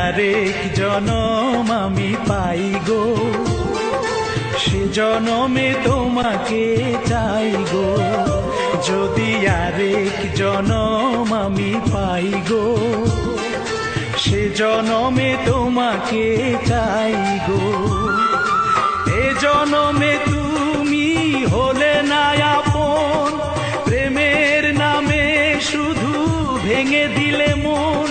আরেক জনম আমি পাই গো, সে জনমে তোমাকে চাই গো। যদি আরেক জনম আমি পাই গো, সে জনমে তোমাকে চাই গো। এ জনমে তুমি হলে না আপন, প্রেমের নামে শুধু ভেঙে দিলে মন।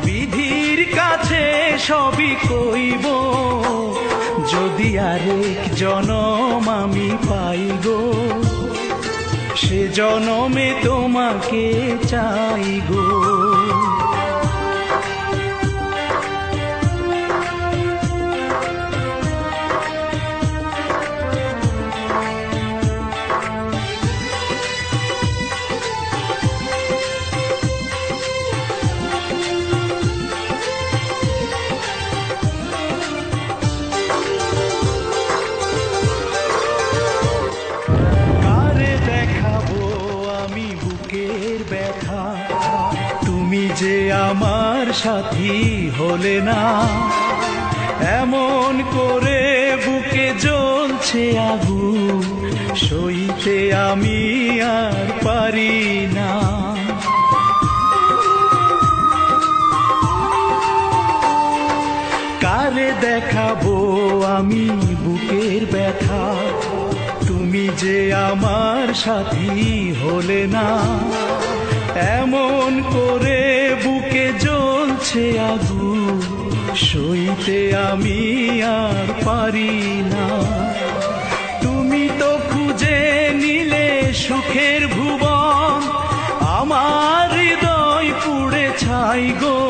বিধির কাছে সবই কইব, যদি আরেক জনম আমি পাই গো, সে জনমে তোমাকে চাই গো। ব্যথা তুমি যে আমার সাথী হলে না, এমন করে বুকে জ্বলছে আগুন, সইতে আমি আর পারি না। কারে দেখাবো আমি বুকের ব্যথা, তুমি যে আমার সাথী হলে না, এমন করে বুকে জ্বলছে আগুন, সইতে আমি আর পারি না। তুমি তো খুঁজে নিলে সুখের ভুবন, আমার হৃদয় পুড়ে ছাই গো।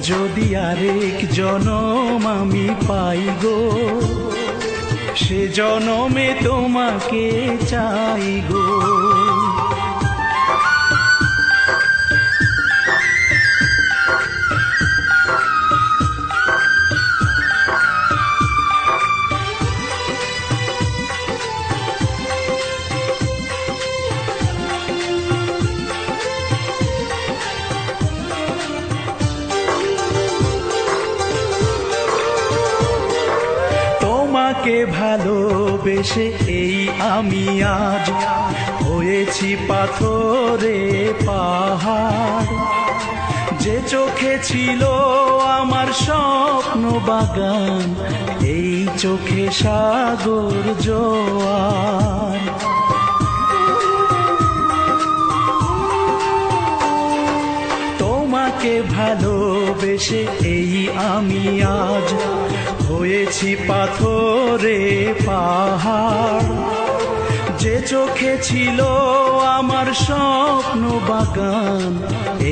যদি আরেক জনম আমি পাই গো, সে জনমে তোমাকে চাই গো। তোমাকে ভালোবেসে এই আমি আজ হয়েছি পাথরে পাহাড়। যে চোখে ছিল আমার স্বপ্ন বাগান, এই চোখে সাগর জোয়ার। তোমাকে ভালোবেসে এই আমি আজ হয়েছি পাথরে পাহাড়। যে চোখে ছিল আমার স্বপ্ন বাগান,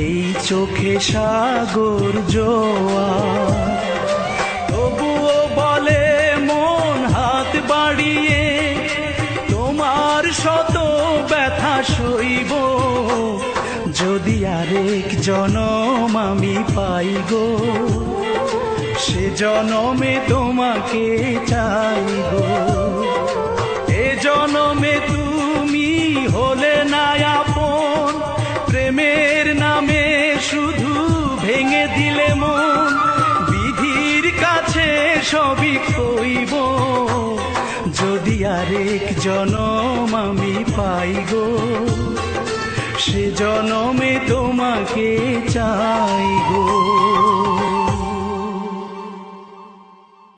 এই চোখে সাগর জোয়ার। তবুও বলে মন হাত বাড়িয়ে, তোমার শত ব্যথা সইব, যদি আরেক জনম আমি পাই গো, সে জনমে তোমাকে চাই গো। এ জনমে তুমি হলে না আপন, প্রেমের নামে শুধু ভেঙে দিলে মন। বিধির কাছে সবই কইব, যদি আরেক জনম আমি পাই গো, সে জনমে তোমাকে চাই গো।